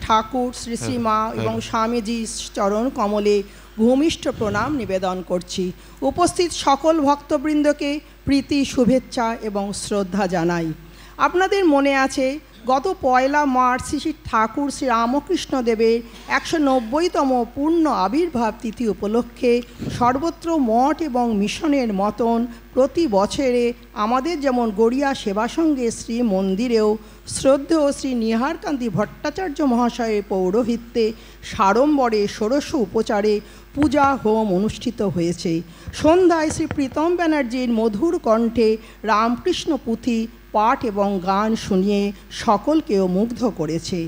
ঠাকুর শ্রী শ্রী মা এবং স্বামীজি চরণ কমলে ভূমিষ্ঠ প্রণাম নিবেদন করছি। উপস্থিত সকল ভক্তবৃন্দকে প্রীতি শুভেচ্ছা এবং শ্রদ্ধা জানাই। আপনাদের মনে আছে গত 1 মার্চ শ্রী ঠাকুর শ্রী রামকৃষ্ণ দেবের 190তম পূর্ণ আবির্ভাব তিথি উপলক্ষে সর্বত্র মঠ এবং মিশনের মতন প্রতি বছরে আমাদের যেমন গড়িয়া সেবাসঙ্গে শ্রী মন্দিরেও শ্রদ্ধেয় শ্রী নিহারকান্তি ভট্টাচার্য মহাশয়ের পৌরোহিত্যে সাড়ম্বরে ষোড়শ উপচারে পূজা হোম অনুষ্ঠিত হয়েছে। সন্ধ্যায় শ্রী প্রীতম ব্যানার্জির মধুর কণ্ঠে রামকৃষ্ণ পুঁথি পাঠ এবং গান শুনিয়ে সকলকেও মুগ্ধ করেছে।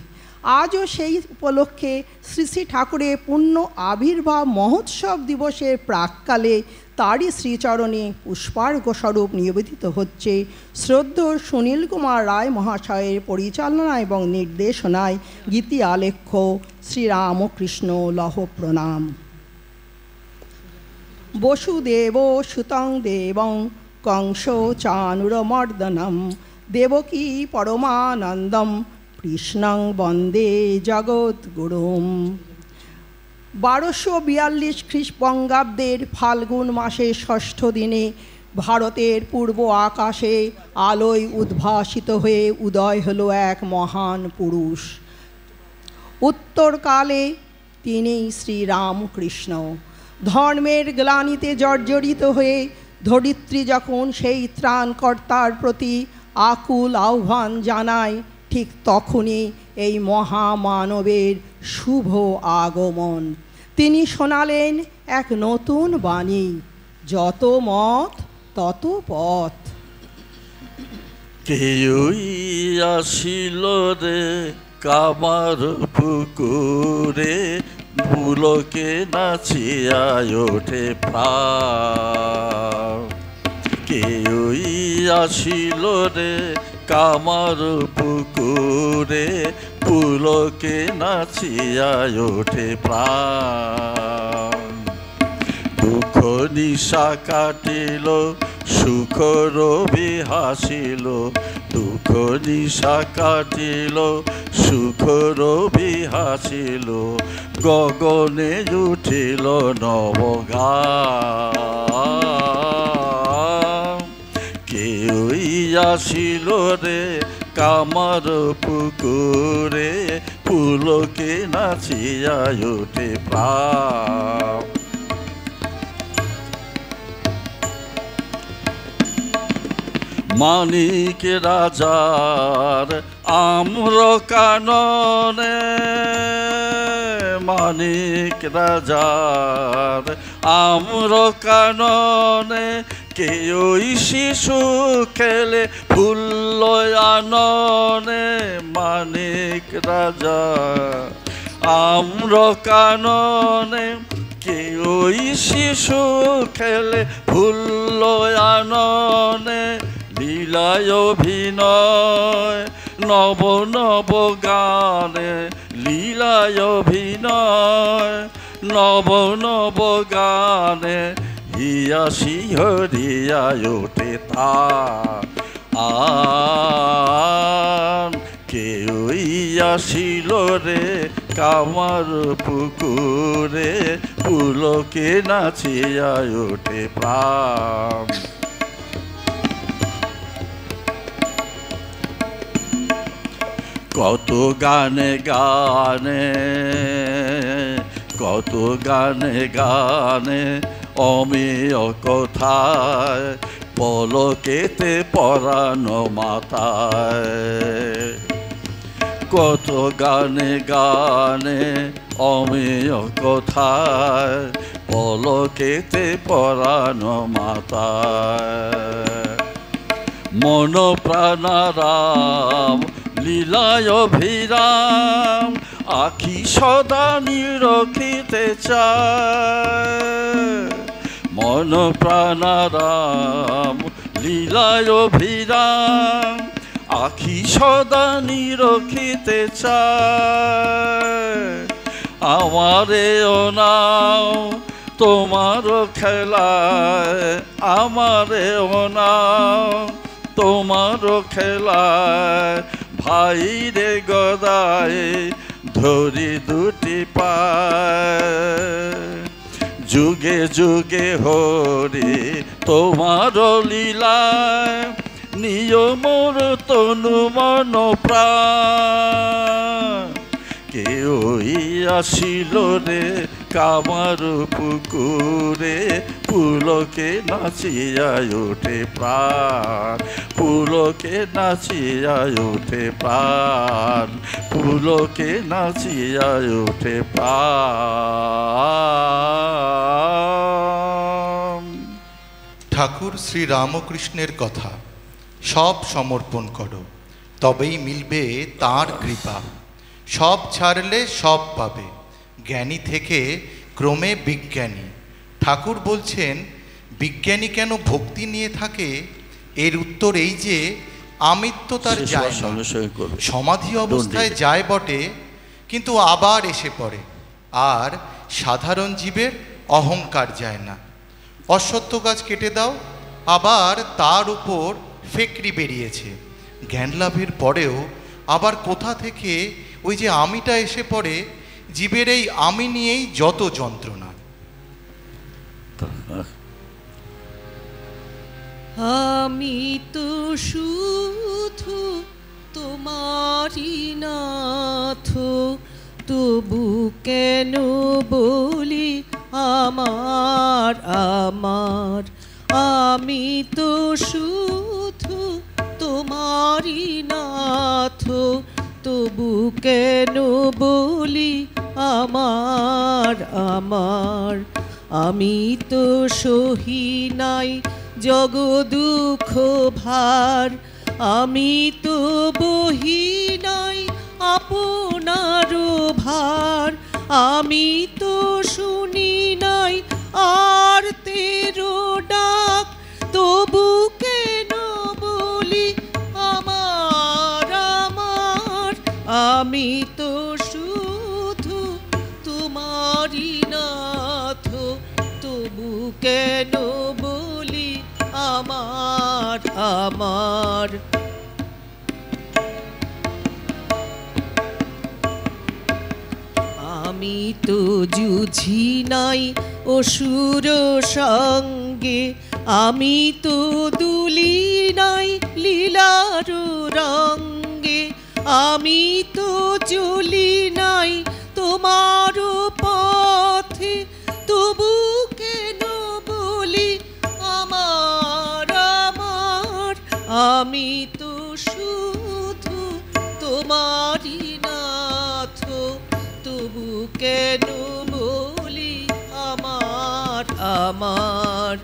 আজও সেই উপলক্ষে শ্রী শ্রী ঠাকুরের পূর্ণ আবির্ভাব মহোৎসব দিবসের প্রাক্কালে তারই শ্রীচরণে পুষ্পার্ঘ্যস্বরূপ নিবেদিত হচ্ছে শ্রদ্ধেয় সুনীল কুমার রায় মহাশয়ের পরিচালনা এবং নির্দেশনায় গীতি আলেখ্য শ্রীরামকৃষ্ণ লহ প্রণাম। বসুদেব সুতং দেবং কংস চানুরমর্দনম দেবকী পরমানন্দম কৃষ্ণং বন্দে জগৎগুরুম। 1242 খ্রিস্টবঙ্গাব্দের ফাল্গুন মাসের ষষ্ঠ দিনে ভারতের পূর্ব আকাশে আলোয় উদ্ভাসিত হয়ে উদয় হলো এক মহান পুরুষ। উত্তরকালে তিনি শ্রীরামকৃষ্ণ। ধর্মের গ্লানিতে জর্জরিত হয়ে ধরিত্রী যখন সেই ত্রাণকর্তার প্রতি আকুল আহ্বান জানায়, ঠিক তখনই এই মহামানবের শুভ আগমন। তিনি শোনালেন এক নতুন বাণী, যত মত তত পথ। কেউই আসিল রে কামার পুকুরে, পুলকে নাচিয়া ওঠে প্রাণ। কেউই আসিল রে কামার পুকুরে, পুলকে নাচিয়া ওঠে প্রাণ। দুঃখ নিশা কাটিল সুখ রবি হাসিল, দুঃখ নিশা কাটিল সুখ রবি হাসিল, গগনে উঠিল নবগান। কেউই আসিল রে কামার পুকুরে, পুলকে নাচিয়া ওঠে প্রাণ। মানিক রাজার আম্র কাননে, মানিক রাজার আম্র কাননে, কেউই শিশু খেলে ফুল্ল আননে। মানিক রাজা আম্র কাননে, কেউই শিশু খেলে ফুল্ল আননে। লীলায় অভিনয় নব নব গানে, লীলায় অভিনয় নব নব গানে, হিয়া শিহরিয়া ওঠে তান। কেউই আসিল রে কামার পুকুরে, পুলকে নাচিয়া ওঠে প্রাণ। কত গানে গানে, কত গানে গানে অমেয় কথায়, পলকেতে পরানো মাথায়। কত গানে গানে অমেয় কথায়, পলকেতে পরানো মাথায়। মন প্রাণারাম লীলায় অভিরাম, আখি সদা নিরখিতে চায়। মন প্রাণারাম লীলায় অভিরাম, আখি সদা নিরখিতে চায়। আমারে ও নাও তোমার খেলায়, আমারে ও নাও তোমার খেলায়। ভাই রে গদায় ধরি দুটি পায়। যুগে যুগে হরি তোমার লীলায়, নিয়মর তনু মন প্রাণ। কেউই আসিল রে কামার পুকুরে, পুলকে নাচিয়া ওঠে প্রাণ, পুলকে নাচিয়া ওঠে প্রাণ, পুলকে নাচিয়া ওঠে প্রাণ। ঠাকুর শ্রী রামকৃষ্ণের কথা, সব সমর্পণ করো তবেই মিলবে তাঁর কৃপা। সব ছাড়লে সব পাবে, জ্ঞানী থেকে ক্রমে বিজ্ঞানী। ঠাকুর বলছেন বিজ্ঞানী কেন ভক্তি নিয়ে থাকে? এর উত্তর এই যে আমিত্ব তার যায় না, সমাধি অবস্থায় যায় বটে, কিন্তু আবার এসে পড়ে। আর সাধারণ জীবের অহংকার যায় না। অশ্বত্থ গাছ কেটে দাও, আবার তার উপর ফেকরি বেরিয়েছে। জ্ঞান লাভের পরেও আবার কোথা থেকে ওই যে আমিটা এসে পড়ে। জীবের এই আমি নিয়েই যত যন্ত্রণা। আমি তো শুধু তোমারই নাথ, তবু কেন বলি আমার আমার। আমি তো শুধু তোমারই নাথ, তবু কেন বলি আমার আমার। আমি তো সহি নাই জগ দুঃখ ভার, আমি তো বহি নাই আপনার ভার। আমি তো শুনি নাই আর তেরো ডাক, তবু কেন বলি আমার আমার। আমি তো শুধু তোমারই নাথ, তবু কেন বলি আমার আমার। আমি তো যুঝি নাই অসুর সঙ্গে, আমি তো দুলি নাই লীলার রঙ্গে। আমি তো চলি নাই তোমার পথে, তবু কেন বলি আমার আমার। আমি তো শুধু তোমারই নাথ, তবু কেন বলি আমার আমার।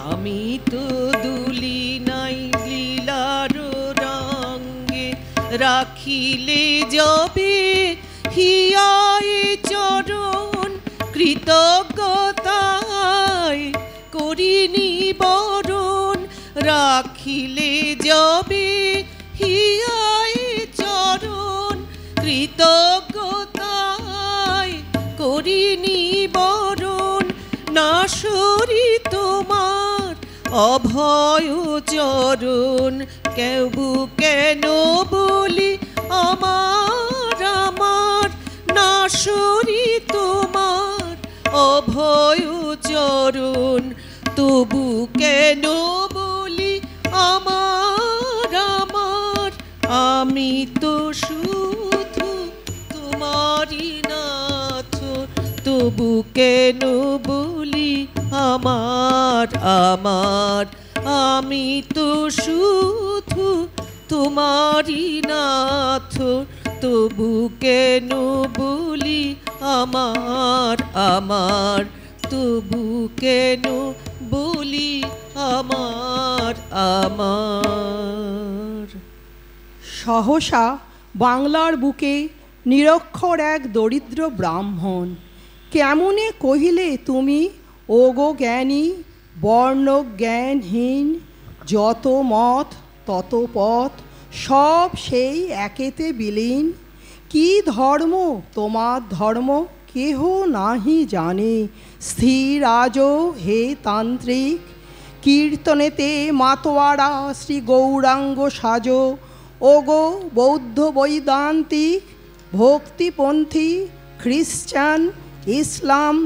আমি তো দুলি নাই লীলার রঙ্গে, রাখিলে যবে হিয়ায় চরণ, কৃতজ্ঞতায় করিনি বরণ। রাখিলে যবে হিয়ায় চরণ, কৃতজ্ঞতায় করিনি বরণ। না সরি তোমার অভয় চরণ, কেবু কেন বলি আমার আমার। না সরি তোমার অভয় চরণ, তবু কেন বলি আমার আমার। আমি তো শুধু তোমারই নাথ, তবু কেন বলি আমার আমার। আমি তো শুধু তোমারই নাথ, তবু কেন বলি আমার আমার। তবু কেন বলি আমার আমার। সহসা বাংলার বুকে নিরক্ষর এক দরিদ্র ব্রাহ্মণ, কেমনে কহিলে তুমি ওগো জ্ঞানী, বর্ণ জ্ঞানহীন, যত মত তত পথ, সব সেই একেতে বিলীন। কি ধর্ম তোমার ধর্ম কেহ নাহি জানে, স্থির আজো হে তান্ত্রিক। কীর্তনেতে মাতোয়ারা শ্রী গৌরাঙ্গ সাজো, ওগো বৌদ্ধ বৈদান্তিক ভক্তিপন্থী খ্রিস্টান ইসলাম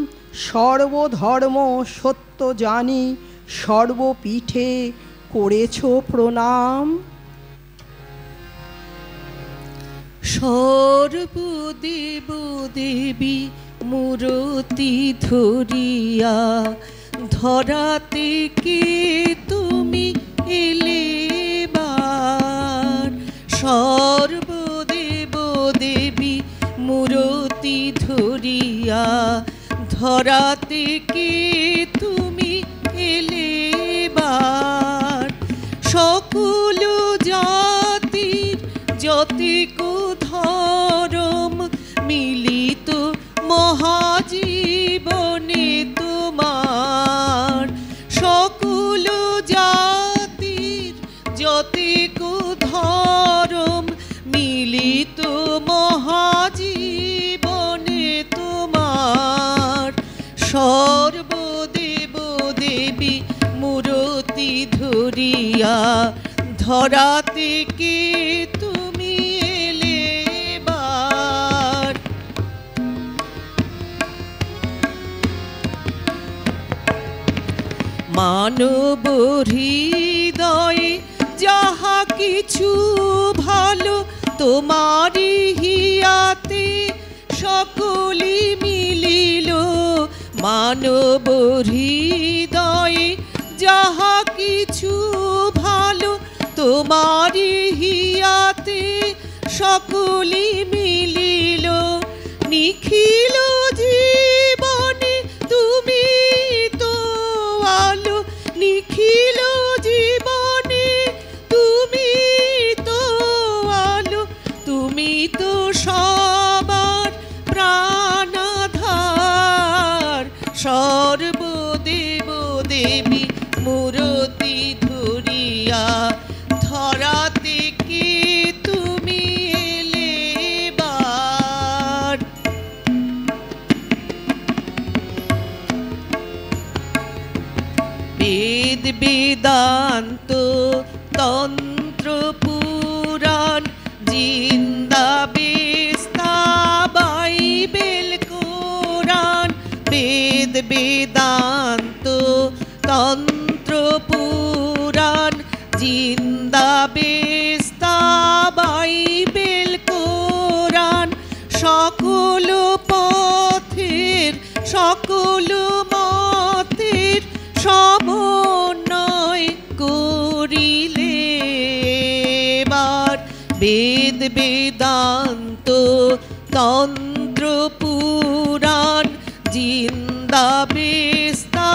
সর্বধর্ম সত্য জানি, সর্বপীঠে করেছ প্রণাম। সর্বদেব দেবী মূরতি ধরিয়া, ধরাতে কে তুমি এলে বার। সর্বদেব দেবী মূরতি ধরিয়া, ধরাতে কে তুমি এলে বার। সকল জাতির যতিক ধরম মিলিত মহাজীবনে তোমার। সকল জাতির যতিক ধরম মিলিত মহাজীবনে তোমার। সর্বদেব দেবী মূরতি ধরিয়া, ধরাতে কে তুমি এলে বার। মানব হৃদয়ে যাহা কিছু ভালো, তোমারি হিয়াতে সকলি মিলিল। মানব হৃদয়ে যাহা কিছু ভালো, তোমারি হিয়াতে সকলি মিলিল। নিখিল জীবনে তুমি তো আলো, নিখিল জীবনে তুমি তো আলো। তুমি তো সবার প্রাণাধার। সর্বদেব দেবী মূরতি ধরিয়া, ধরাতে কে তুমি এলে বার। বেদ বেদান্ত তন্ত্র পুরাণ জিন্দা বেস্তা বাইবেল কোরআন। বেদ বেদান্ত তন্ত্র পুরাণ জিন্দা বেস্তা বাইবেল কোরআন। সকল পথের সকল মতের সমন্বয় করিলে বার। বেদ বেদান্ত তন্ত্র পুরাণ জিন্দা বেস্তা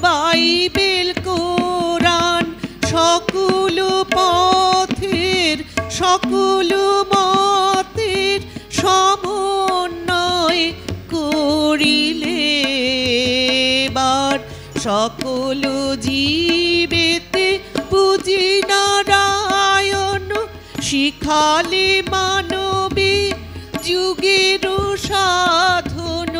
বাইবেল কোরআন। সকল পথের সকল মতের সমন্বয় করিলে বার। সকল জীবেতে পুজি নারায়ণ, শিখালে মানবে যুগের সাধন।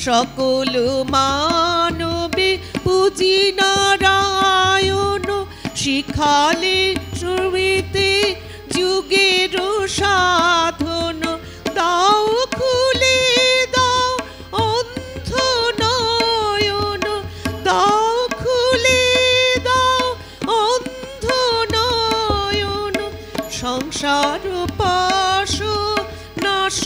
সকল মানবে পুজি নারায়ণ, শিখালে শ্রমিতে যুগের সাধন। দাও খুলে দাও অন্ধ নয়ন, দাও খুলে দাও অন্ধ নয়ন। সংসার পাশ নাশ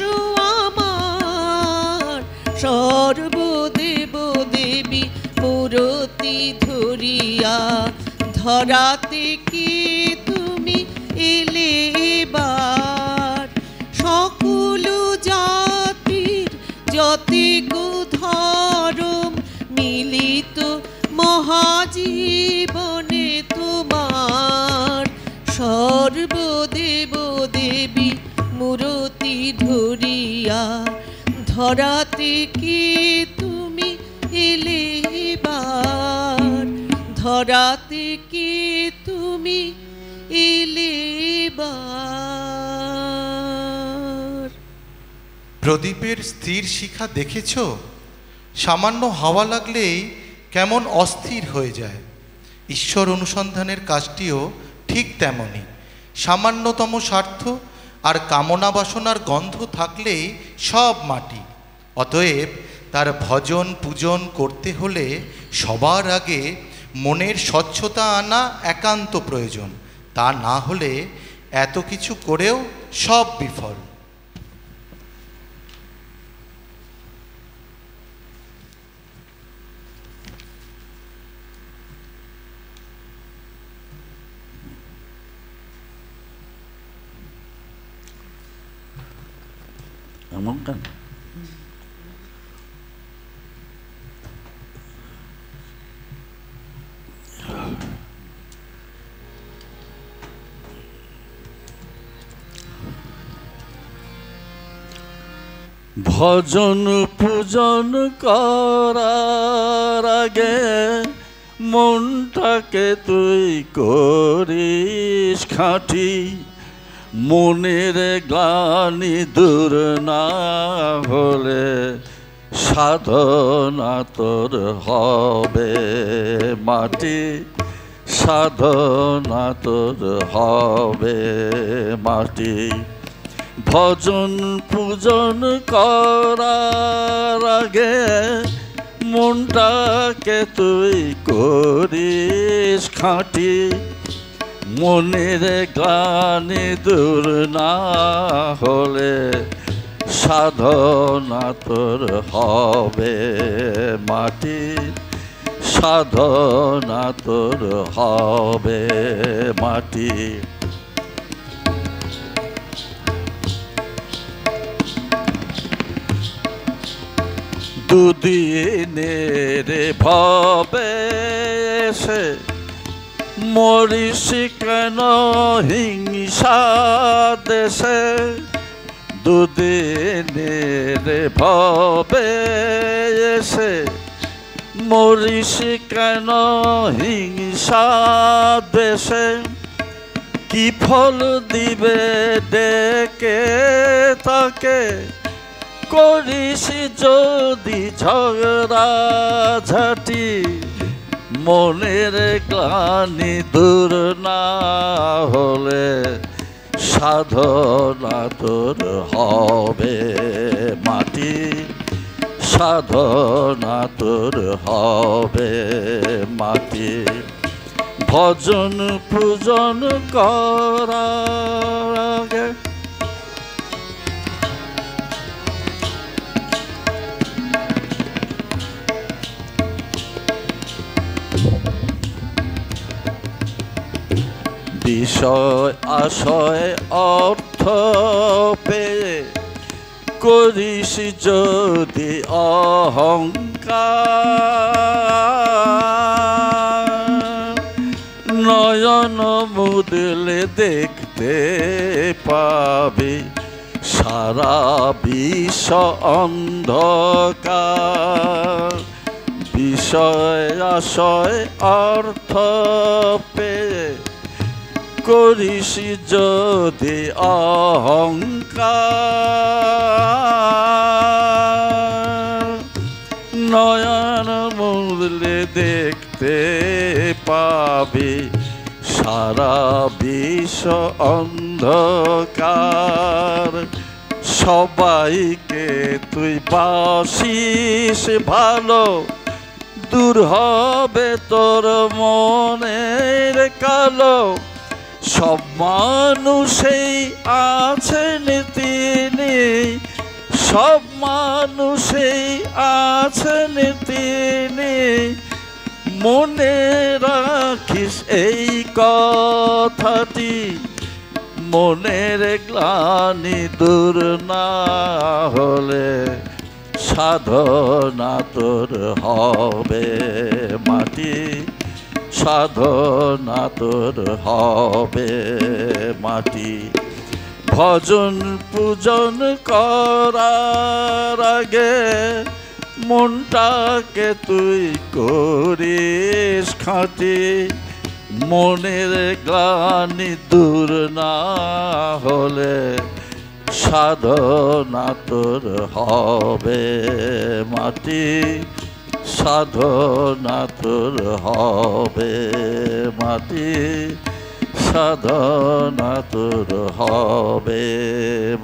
আমার। সর্বদেব দেবী মূরতি ধরিয়া, ধরাতে কে তুমি এলে বার। সকল জাতির যতিক ধরম মিলিত মহাজীবনে তোমার। সর্বদেব দেবী মূরতি ধরিয়া, ধরাতে কে তুমি এলে বার। ধরাতে কে তুমি এলে বার। প্রদীপের স্থির শিখা দেখেছ? সামান্য হাওয়া লাগলেই কেমন অস্থির হয়ে যায়। ঈশ্বর অনুসন্ধানের কাজটিও ঠিক তেমনই। সামান্যতম স্বার্থ আর কামনা বাসনার গন্ধ থাকলেই সব মাটি। অতএব তার ভজন পূজন করতে হলে সবার আগে মনের স্বচ্ছতা আনা একান্ত প্রয়োজন। তা না হলে এত কিছু করেও সব বিফল। এমন কেন? ভজন পূজন করার আগে মনটাকে তুই করিস খাঁটি, মনের গ্লানি দূর না হলে সাধনা তোর হবে মাটি, সাধনা তোর হবে মাটি। ভজন পূজন করার আগে মনটাকে তুই করিস খাঁটি, মনের গ্লানি দূর না হলে সাধনা তোর হবে মাটি, সাধনা তোর হবে মাটি। দুদিনের ভবে সে মরিস কেন হিংসা দেশে, দুদিনের ভবে এসে মরিস কেন হিংসা দেশে, কি ফল দিবে ডেকে তাকে করিস যদি ঝগড়া ঝাঁটি, মনের গ্লানি দূর না হলে সাধনা তোর হবে মাটি, সাধনা তোর হবে মাটি। ভজন পূজন করার আগে বিষয় আশয় অর্থ পেয়ে করিস যদি অহংকার, নয়ন মুদলে দেখতে পাবি সারা বিশ্ব অন্ধকার। বিষয় আশয় অর্থ পেয়ে করিস যদি অহংকার, নয়ন মুদলে দেখতে পাবি সারা বিশ্ব অন্ধকার। সবাইকে তুই বাসিস ভালো, দূর হবে তোর মনের কালো। সব মানুষেই আছেন তিনি, সব মানুষেই আছেন তিনি, মনে রাখিস এই কথাটি, মনের গ্লানি দূর না হলে সাধনা তোর হবে মাটি, সাধনা তোর হবে মাটি। ভজন পূজন করার আগে মনটাকে তুই করিস খাঁটি, মনের গ্লানি দূর না হলে সাধনা তোর হবে মাটি, সাধনা তোর হবে মাটি, সাধনা তোর হবে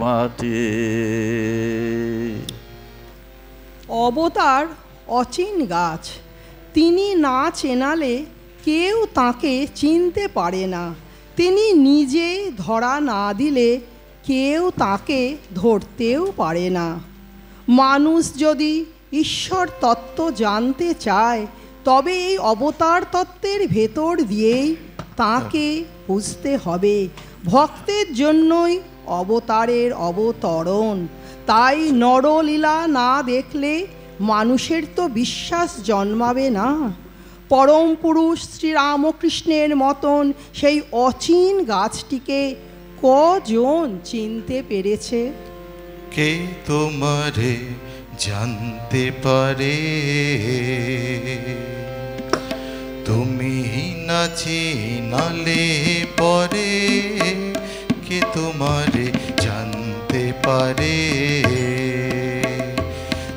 মাটি। অবতার অচিন গাছ, তিনি না চেনালে কেউ তাকে চিনতে পারে না। তিনি নিজে ধরা না দিলে কেউ তাকে ধরতেও পারে না। মানুষ যদি ঈশ্বর তত্ত্ব জানতে চায় তবে এই অবতার তত্ত্বের ভেতর দিয়েই তাকে বুঝতে হবে। ভক্তের জন্যই অবতারের অবতরণ। তাই নরলীলা না দেখলে মানুষের তো বিশ্বাস জন্মাবে না। পরম পুরুষ শ্রীরামকৃষ্ণের মতন সেই অচিন গাছটিকে কজন চিনতে পেরেছে? কে তোমারে জানতে পারে, তুমি না চিনালে পরে কে তোমারে জানতে পারে,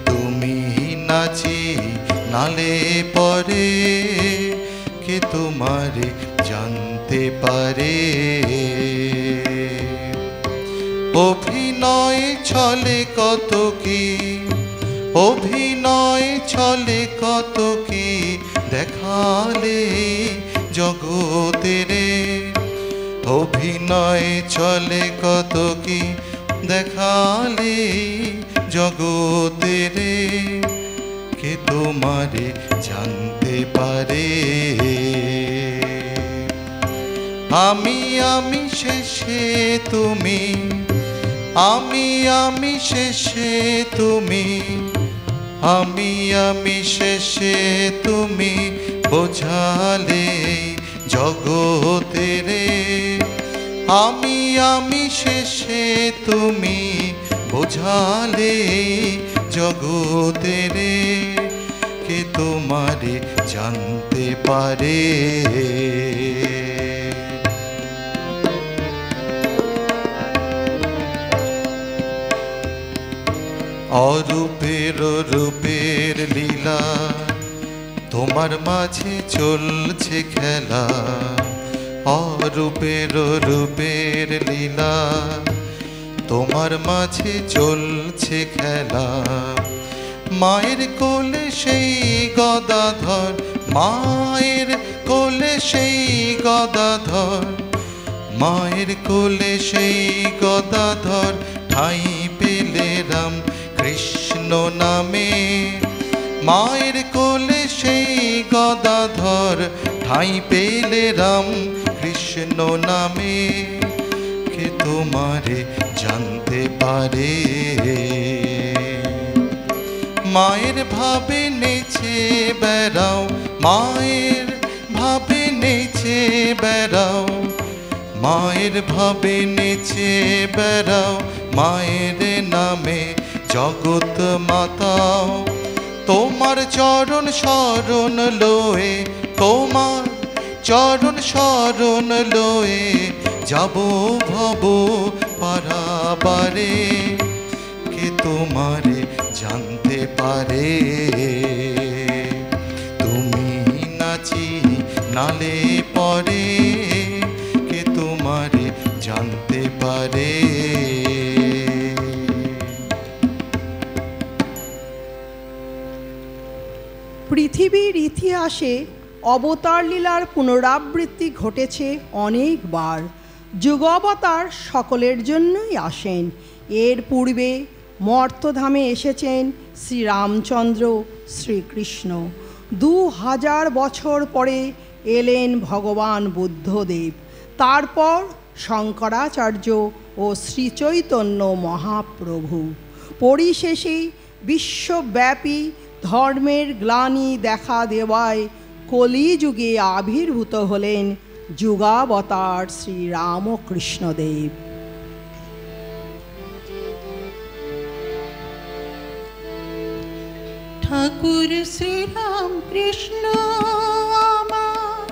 তুমি না চিনালে পরে কে তোমারে জানতে পারে। অভিনয় ছলে কত কি, অভিনয় ছলে কত কি দেখালে জগতেরে, অভিনয় ছলে কত কি দেখালে জগতেরে কে তোমারে জানতে পারে। আমি আমি শেষে তুমি, আমি আমি শেষে তুমি, আমি আমি শেষে তুমি বোঝালে জগতেরে, আমি আমি শেষে তুমি বোঝালে জগতেরে কে তোমারে জানতে পারে। অরূপের রূপের লীলা তোমার মাঝে চলছে খেলা, অরূপের রূপের লীলা তোমার মাঝে চলছে খেলা। মায়ের কোলে সেই গদাধর, মায়ের কোলে সেই গদাধর, মায়ের কোলে সেই গদাধর ঠাঁই পেলে রাম কৃষ্ণ নামে, মায়ের কোলে সেই গদাধর ঠাঁই পেলে রাম কৃষ্ণ নামে কে তোমারে জানতে পারে। মায়ের ভাবে নেচে বেড়াও, মায়ের ভাবে নেচে বেড়াও, মায়ের ভাবে নেচে বেড়াও, মায়ের নামে জগৎ মাতাও। তোমার চরণ শরণ লয়ে, তোমার চরণ শরণ লয়ে যাব ভব পারাবারে কে তোমারে জানতে পারে। তুমি নাচি নালে পরে কে তোমারে জানতে পারে। পৃথিবীর ইতিহাসে অবতার লীলার পুনরাবৃত্তি ঘটেছে অনেকবার। যুগাবতার সকলের জন্যই আসেন। এর পূর্বে মর্তধামে এসেছেন শ্রীরামচন্দ্র শ্রীকৃষ্ণ। 2000 বছর পরে এলেন ভগবান বুদ্ধদেব, তারপর শঙ্করাচার্য ও শ্রীচৈতন্য মহাপ্রভু। পরিশেষে বিশ্বব্যাপী ধর্মের গ্লানি দেখা দেওয়ায় কলিযুগে আবির্ভূত হলেন যুগাবতার শ্রীরামকৃষ্ণদেব। ঠাকুর শ্রীরাম কৃষ্ণ আমার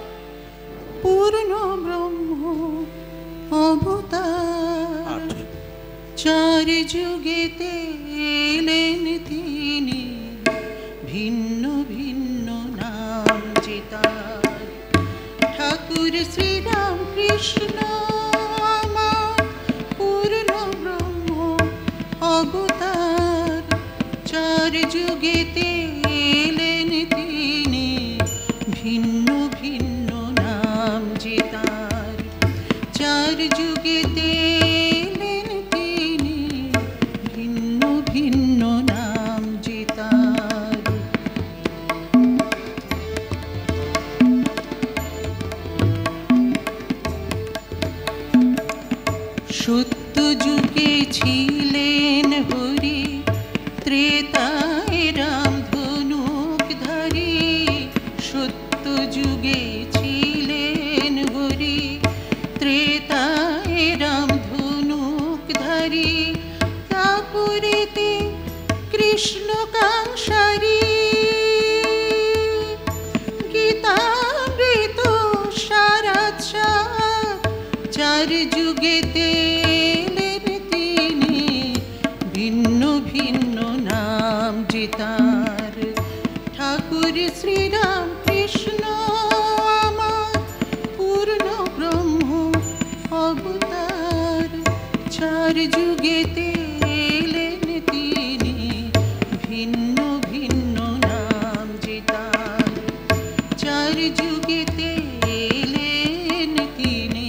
পূর্ণ ব্রহ্ম অবতার, চার যুগেতে এলেন তিনি ভিন্ন ভিন্ন শ্রীরাম কৃষ্ণ আমার পূর্ণ ব্রহ্ম অবতার। চার যুগেতে এলেন তিনি, ভিন্ন ভিন্ন নাম যে তার। চার যুগেতে এলেন তিনি, ভিন্ন ভিন্ন নাম যে তার। সত্য যুগে ছিলেন হরি, ত্রেতায় রাম ধনুকধারী। সত্য যুগে ছিলেন হরি, ত্রেতায় রাম ধনুকধারী। তারপরেতে কৃষ্ণ কাংসারী, গীতামৃত সারাৎসার। চার যুগেতে এলেন তিনি, ভিন্ন ভিন্ন নাম যে তার। ঠাকুর শ্রীরাম কৃষ্ণ আমার পূর্ণ ব্রহ্ম অবতার। চার যুগেতে এলেন তিনি, ভিন্ন ভিন্ন নাম যে তার। চার যুগেতে এলেন তিনি,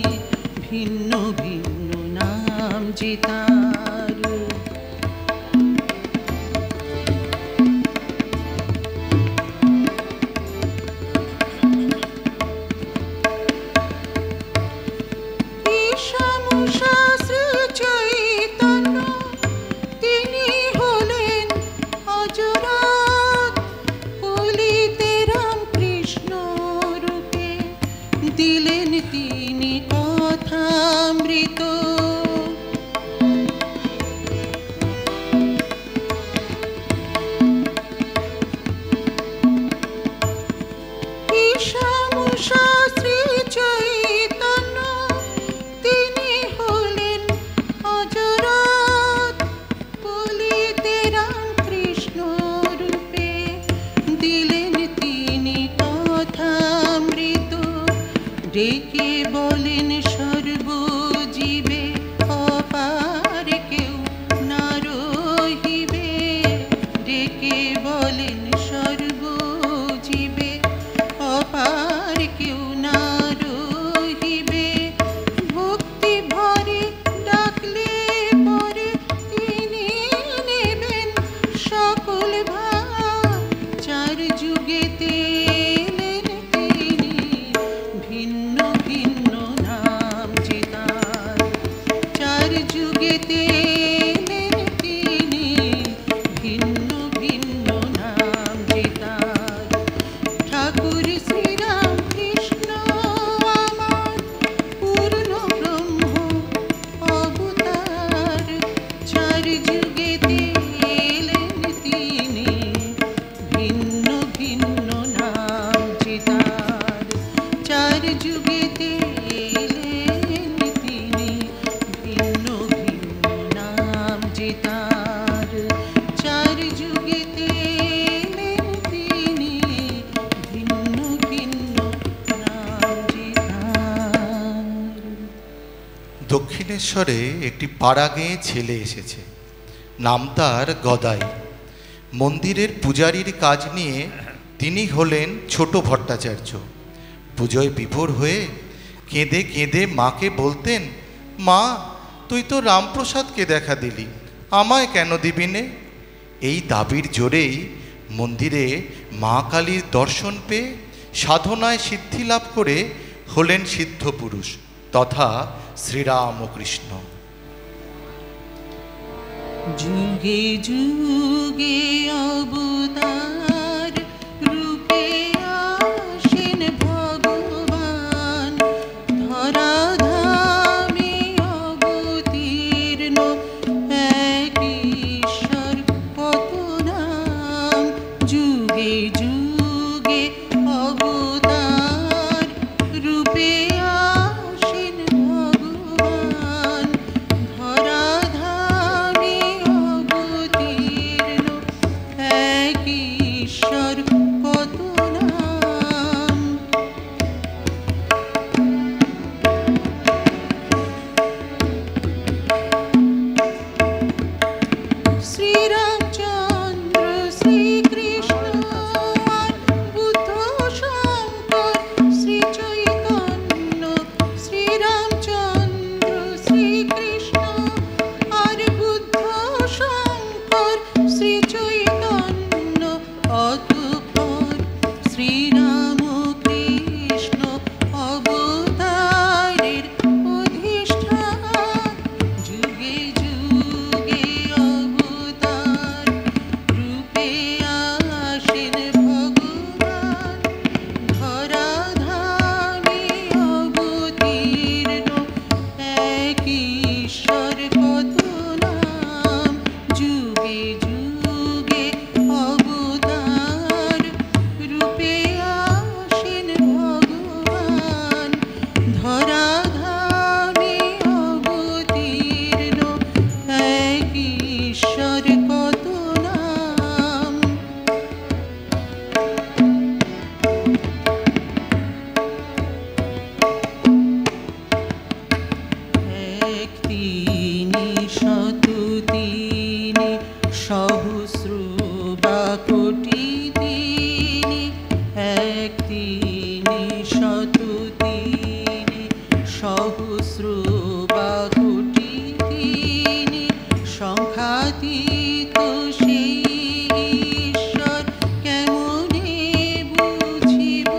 ভিন্ন ভিন্ন নাম যে তার। ঈশামুশাশ্রী চৈতন্য তিনি হলেন অজরাত। কলিতে রাম কৃষ্ণ রূপে দিলেন তিনি কথামৃত। ঈশামুশাশ্রী চৈতন্য তিনি হলেন অজরাত। কলিতে রাম কৃষ্ণ রূপে দিলেন তিনি কথামৃত। ডেকে বলেন সর্বজীবে, অপার কেউ না রহিবে। ডেকে বলেন সর্বজীবে, অপার কেউ না রহিবে। ভক্তি ভরে ডাকলে পরে তিনি নেবেন সকল ভার। চার যুগেতে এলেন তিনি, ভিন্ন ভিন্ন নাম যে তার। চার যুগেতে এলেন তিনি, ভিন্ন ভিন্ন নাম যে তার। ঠাকুর শ্রীরাম কৃষ্ণ আমার পূর্ণ ব্রহ্ম অবতার। চার যুগেতে এলেন তিনি, ভিন্ন ভিন্ন নাম যে তার। চার যুগেতে এলেন তিনি, ভিন্ন ভিন্ন নাম যে তার। চার যুগেতে এলেন তিনি, ভিন্ন ভিন্ন নাম যে তার। দক্ষিণেশ্বরে একটি পাড়া গেয়ে ছেলে এসেছে, নাম তার গদাই। মন্দিরের পূজারীর কাজ নিয়ে তিনি হলেন ছোট ভট্টাচার্য। পুজোয় বিভোর হয়ে কেঁদে কেঁদে মাকে বলতেন, মা তুই তো রামপ্রসাদকে দেখা দিলি, আমায় কেন দিবি নে? এই দাবির জোরেই মন্দিরে মা কালীর দর্শন পেয়ে সাধনায় সিদ্ধি লাভ করে হলেন সিদ্ধ পুরুষ তথা শ্রীরামকৃষ্ণ। যুগে যুগে অবতার রূপে আসেন ভগবান। ধরাধামে অবতীর্ণ এক ঈশ্বর কত নাম। যুগে যুগে অবতার রূপে আসেন ভগবান। ধরাধামে অবতীর্ণ এক শ্রীকৃষ্ণ আর বুদ্ধ শঙ্কর শ্রী চৈতন্য অতঃপর শ্রীরাম কৃষ্ণ অবতারের অধিষ্ঠান যুগে যুগে অবতার রূপে আসেন ভগবান ধরাধামে অবতীর্ণ এক ঈশ্বর কত নাম যুগে যুগে অবতার রূপে আসেন ভগবান ধরাধামে অবতীর্ণ এক ঈশ্বর কত নাম এক তিনি শত তিনি সহস্র বা কোটি তিনি এক তিনি শত তিনি সহস্র বা কোটি তিনি সংখ্যাতীত সেই ঈশ্বর কেমনে বুঝিব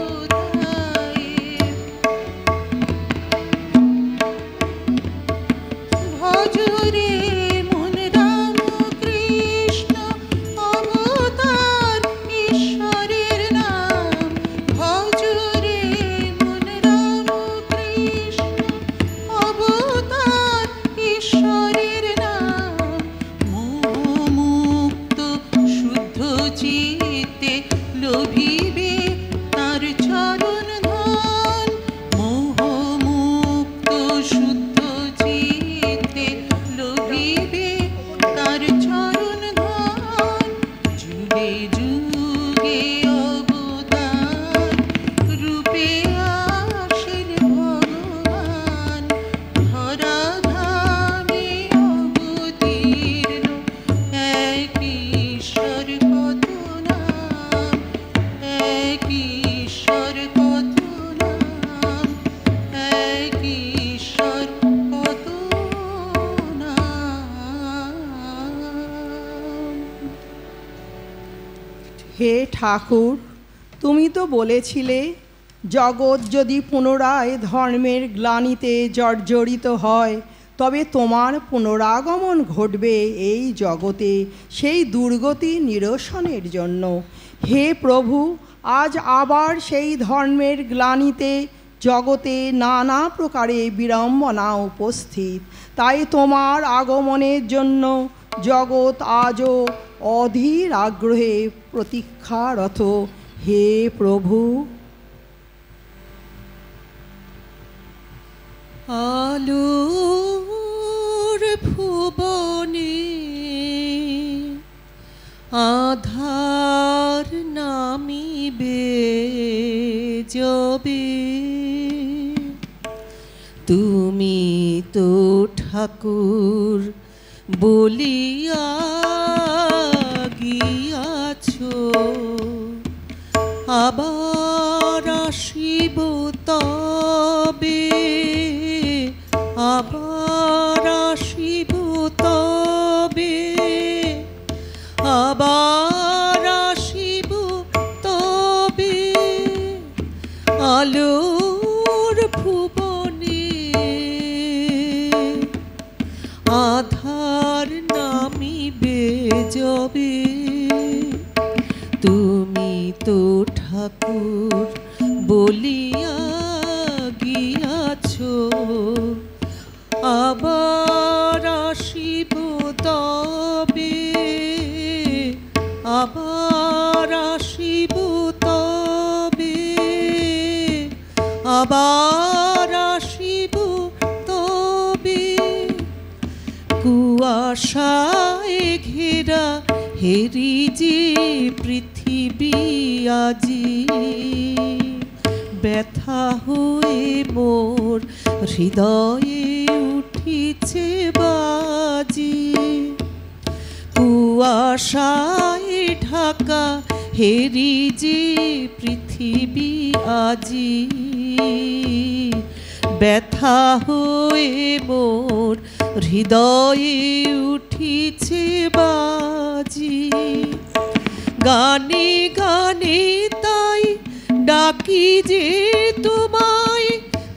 তাই ভজরে মন রাম কৃষ্ণ অবতার ঈশ্বরের নাম ভজরে মন রাম কৃষ্ণ অবতার ঈশ্বরের নাম মোহমুক্ত শুদ্ধ চিত্তে লোভিবে তার চরণ ধন মোহমুক্ত শুদ্ধ চিত্তে লোভিবে তার চরণ ধন যুগে যুগে অবতার রূপে আসেন ভগবান ধরাধামে অবতীর্ণ এক ঈশ্বর কত নাম এক ঈশ্বর কত নাম এক ঈশ্বর কত নাম হে ঠাকুর, তুমি তো বলেছিলে জগৎ যদি পুনরায় ধর্মের গ্লানিতে জর্জরিত হয় তবে তোমার পুনরাগমন ঘটবে এই জগতে সেই দুর্গতি নিরসনের জন্য। হে প্রভু, আজ আবার সেই ধর্মের গ্লানিতে জগতে নানা প্রকারে বিড়ম্বনা উপস্থিত, তাই তোমার আগমনের জন্য জগৎ আজও অধীর আগ্রহে প্রতীক্ষারত। হে প্রভু, আলোর ভুবনে আধার নামিবে যবে তুমি তো ঠাকুর বলিয়া গিয়াছো আবার আসিব তবে আবার আসিব তবে আবার আসিব তবে আলোর ভুবনে আধার নামিবে যবে তুমি তো ঠাকুর বলিয়া গিয়াছো আবার আসিব তবে আবার আসিব তবে আবার আসিব তবে কুয়াশায় ঘেরা হেরি যে পৃথিবী আজি ব্যথা হয়ে মোর হৃদয়ে উঠিছে বাজি কুয়াশায় ঢাকা হেরি যে পৃথিবী আজি ব্যথা হয়ে মোর মোর হৃদয়ে উঠিছে বাজি। গানে গানে তাই ডাকি যে তোমায়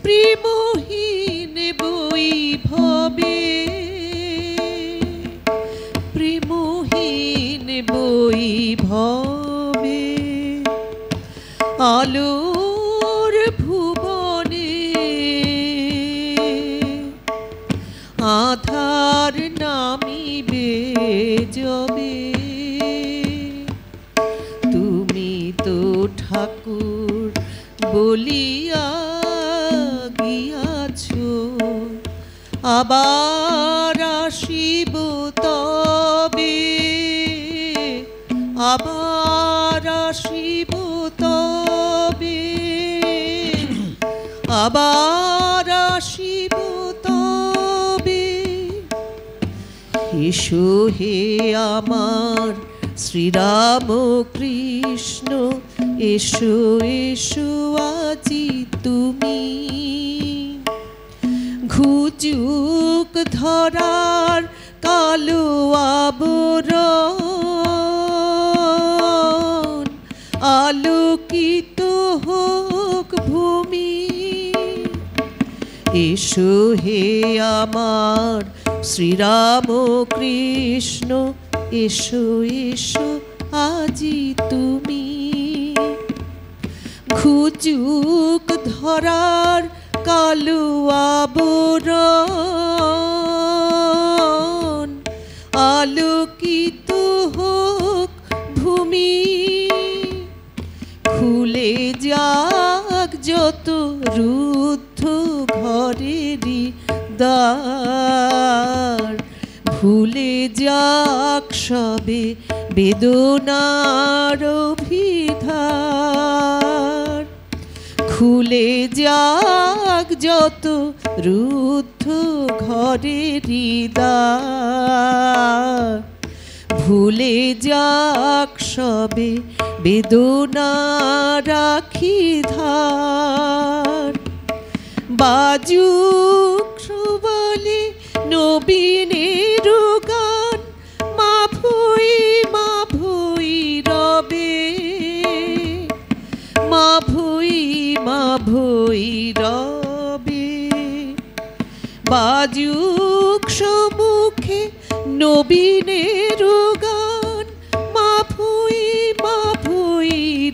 প্রেমহীন বৈভবে, প্রেমহীন বৈভবে। আলোর ভুবনে আধার নামিবে যবে, তুমি তো ঠাকুর বলিয়া গিয়াছ, আবার আসিব তবে, আবার আসিব তবে, আবার আসিব তবে। এসো হে আমার শ্রীরাম কৃষ্ণ, এসো এসো আজি তুমি। ঘুচুক ধরার কালো আবরণ, আলোকিত হোক ভূমি। এসো হে আমার শ্রীরাম কৃষ্ণ, এসো এসো আজি তুমি। ঘুচুক ধরার কালো আবরণ, আলোকিত হোক ভূমি। খুলে যাক যত রুদ্ধ ঘরেরই দ্বার, ভুলে যাক সবে বেদনার অভিধার। খুলে যাক যত রুদ্ধ ঘরেরই দ্বার, ভুলে যাক সবে বেদনার আখিধার। বাজুক বলে নবীনের গান, মা ভুই রবে, মা ভুই রবে। বাজুক সম্মুখে নবীনের গান, মা ভুই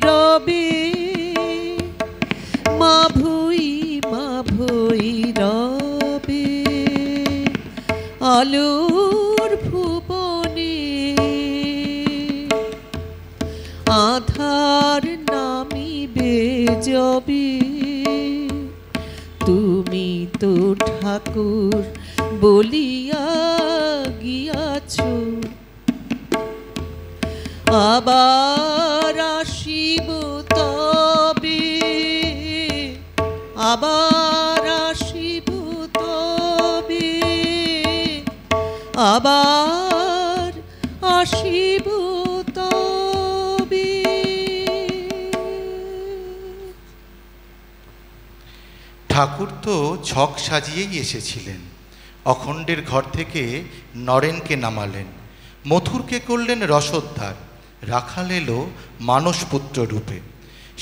রবে, মা ভুই রবে। আলোর ভুবনে আধার নামিবে যবে, তুমি তো ঠাকুর বলিয়া গিয়াছ, আবার আসিব তবে, আবার আসিব তবে, আবার আসিব তবে। ঠাকুর তো ছক সাজিয়েই এসেছিলেন। অখণ্ডের ঘর থেকে নরেনকে নামালেন, মথুরকে করলেন রসোদ্ধার, রাখাল এলো মানসপুত্র রূপে।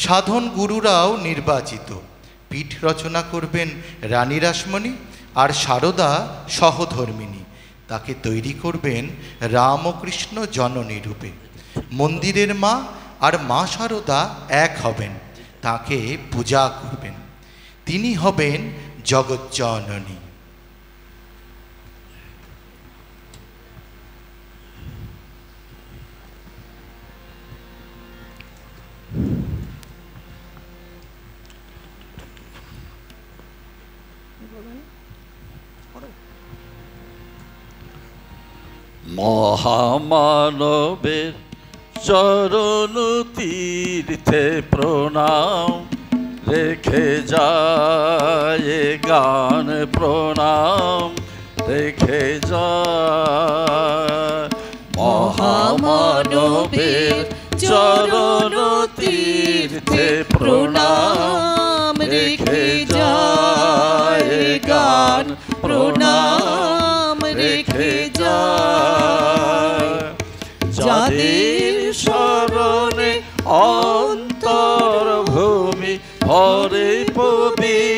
সাধন গুরুরাও নির্বাচিত, পীঠ রচনা করবেন রানী রাসমণি আর সারদা সহধর্মিণী। তাকে তৈরি করবেন রামকৃষ্ণ জননী রূপে। মন্দিরের মা আর মা সারদা এক হবেন, তাকে পূজা করবেন। তিনি হবেন জগজ্জননী। মহামানবের চরণ তীর্থে প্রণাম রেখে যায় গান, প্রণাম রেখে যায়। মহামানবের চরণ তীর্থে প্রণাম রেখে যায় গান, প্রণাম রেখে যায়। যাদের শরণে অন্তর ভূমি ভরে পবিত্রতায়,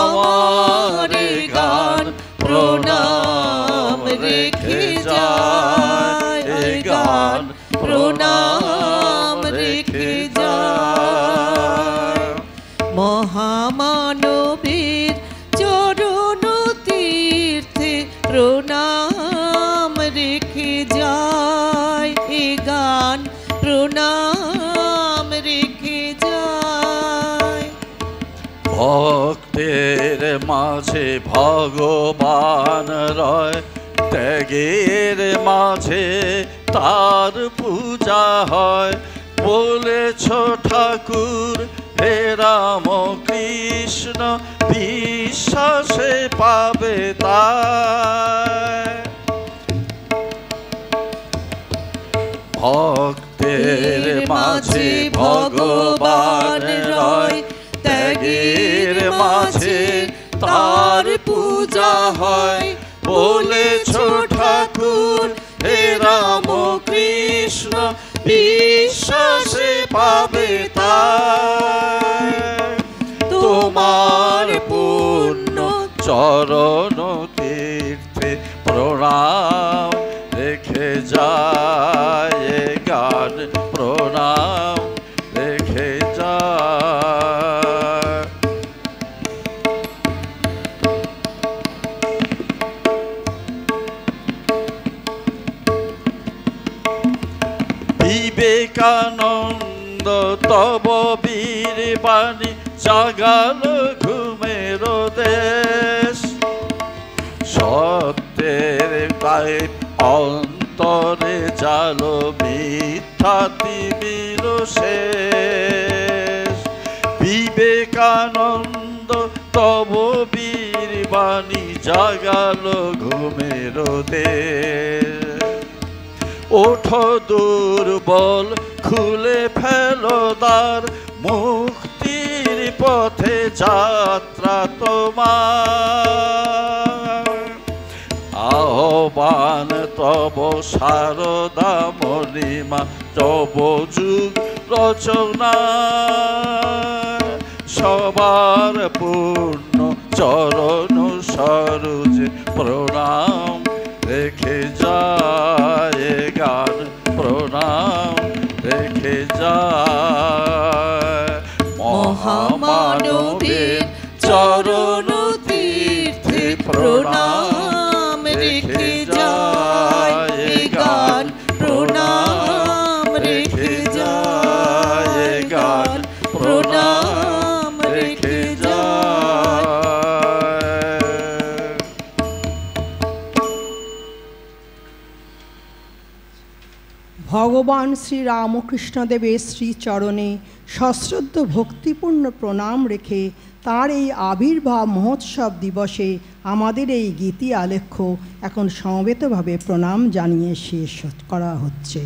আমার গান প্রণাম রেখে যায়, এ গান প্রণাম রেখে যায়। মহামানবের চরণ তীর্থে প্রণাম রেখে যায়, এ গান প্রণাম রেখে যায়। ভক্তের মাঝে ভগবান রয়, ত্যাগের মাঝে তার পূজা হয়। বলেছ ঠাকুর হে রাম কৃষ্ণ, বিশ্বাসে পাবে তাই। ভক্তের মাঝে ভগবান রয়, ত্যাগের মাঝে তার পূজা হয়। বলেছ ঠাকুর হে রাম কৃষ্ণ, বিশ্বাসে পাবে তাই। তোমার পূর্ণ চরণ তীর্থে প্রণাম রেখে যায়, এ গান প্রণাম রেখে যায়। বিবেকানন্দ তব বীর বাণী জাগাল ঘুমের দেশ। সত্যের গায়ে অন্তরে জালো মিথ্যা তিমির শেষ। বিবেকানন্দ তব বীর বাণী জাগাল ঘুমের দেশ। ওঠো দুর্বল খুলে ফেলো দ্বার, মুক্তির পথে যাত্রা তোমার। আহ্বান তব শারদা মণিমা, তব যুগ রচনা। সবার পূর্ণ চরণ সরোজে প্রণাম রেখে যায়, এ গান প্রণাম রেখে যায়। মহামানবের চরণ তীর্থে প্রণাম রেখে যায়, এ গান প্রণাম রেখে যায়, এ গান প্রণাম রেখে যায়। ভগবান শ্রী রামকৃষ্ণদেবের শ্রীচরণে সশ্রদ্ধ ভক্তিপূর্ণ প্রণাম রেখে তার এই আবির্ভাব মহোৎসব দিবসে আমাদের এই গীতি আলেখ্য এখন সমবেতভাবে প্রণাম জানিয়ে শেষ করা হচ্ছে।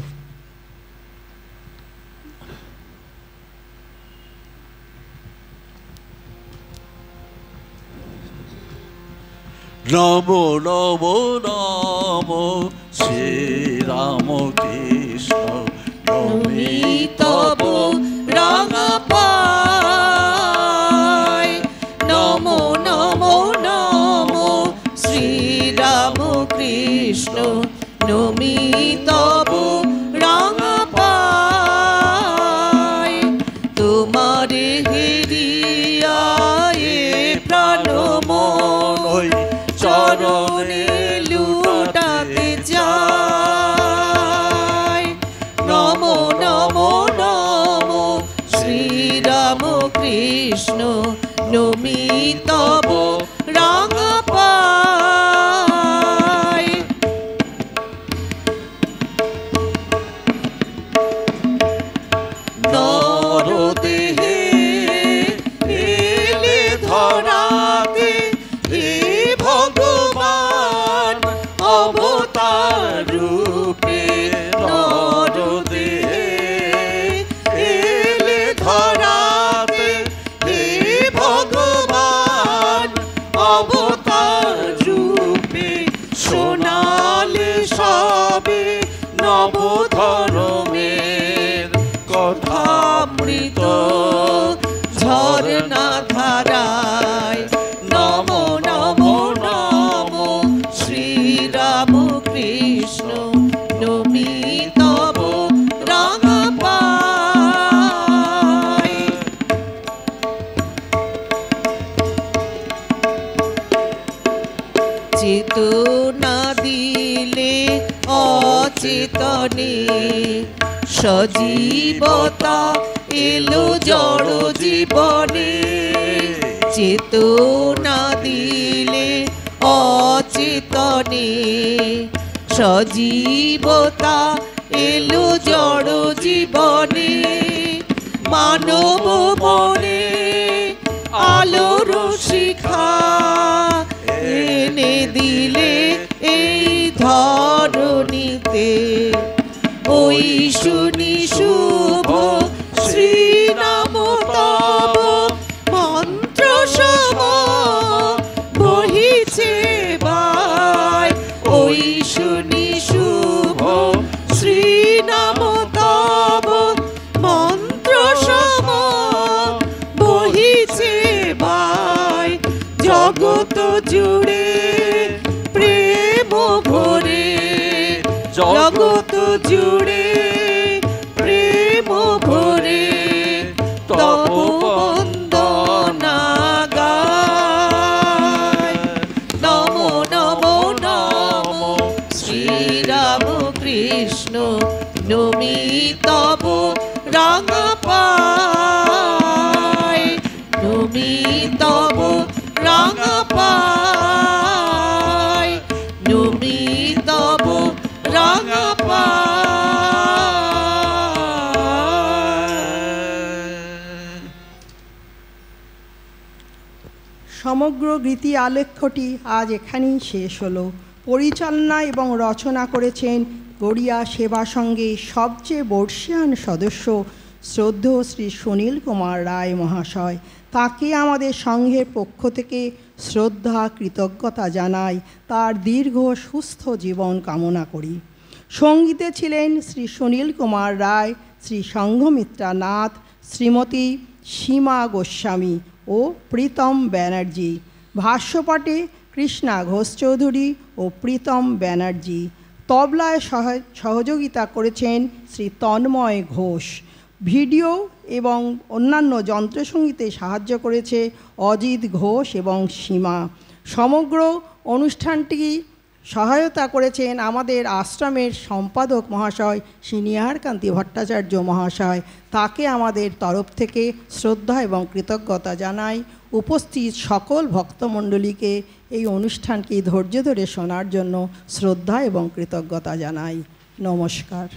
নমো নমো নমো শ্রীরাম কৃষ্ণ, তব রাঙা পায়। নমো নমো নমো শ্রীরাম কৃষ্ণ, নমি তব রাঙা পায়। তোমার হেরিয়ায় প্রাণ মন চরণে লুটাতে যায়। নমো নমো নমো শ্রীরাম কৃষ্ণ, নমি তব রাঙা পায়। নরদেহে এলে ধরাতে হে ভগবান, চেতনা দিলে অচেতনে, সজীবতা এলো জড় জীবনে। চেতনা দিলে অচেতনে, সজীবতা এলো জড় জীবনে। মানব মনে আলোর শিখা এনে দিলে এই ধরণীতে। ওই শুনি শুভ শ্রীনাম তব মন্ত্র সম বহিছে বাই। ওই শুনি শুভ শ্রীনাম তব মন্ত্র সম বহিছে বাই। জগত জুড়ে প্রেম ভরে, জগত জুড়ে প্রেম ভরে, তব বন্দনা গায়। নমো নমো নমো শ্রীরাম কৃষ্ণ, নমি তব রাঙা পায়। নমি তব রাঙা পায়, নমি তব রাঙা পায়। সমগ্র গীতি আলেখ্যটি আজ এখানেই শেষ হলো। পরিচালনা এবং রচনা করেছেন গড়িয়া সেবা সঙ্গে সবচেয়ে বর্ষিয়ান সদস্য শ্রদ্ধেয় শ্রী সুনীল কুমার রায় মহাশয়। তাকে আমাদের সংঘের পক্ষ থেকে শ্রদ্ধা কৃতজ্ঞতা জানাই, তার দীর্ঘ সুস্থ জীবন কামনা করি। সঙ্গীতে ছিলেন শ্রী সুনীল কুমার রায়, শ্রী সংঘমিত্রা নাথ, শ্রীমতী সীমা গোস্বামী ও প্রীতম ব্যানার্জি। ভাষ্যপাঠে কৃষ্ণা ঘোষ চৌধুরী ও প্রীতম ব্যানার্জি। তবলায় সহযোগিতা করেছেন শ্রী তন্ময় ঘোষ। ভিডিও এবং অন্যান্য যন্ত্রসঙ্গীতে সাহায্য করেছে অজিত ঘোষ এবং সীমা। সমগ্র অনুষ্ঠানটি সহায়তা করেছেন আমাদের আশ্রমের সম্পাদক মহাশয় সিনিয়র কান্তি ভট্টাচার্য মহাশয়। তাকে আমাদের তরফ থেকে শ্রদ্ধা এবং কৃতজ্ঞতা জানাই। উপস্থিত সকল ভক্তমণ্ডলীকে এই অনুষ্ঠানকে ধৈর্য ধরে শোনার জন্য শ্রদ্ধা এবং কৃতজ্ঞতা জানাই। নমস্কার।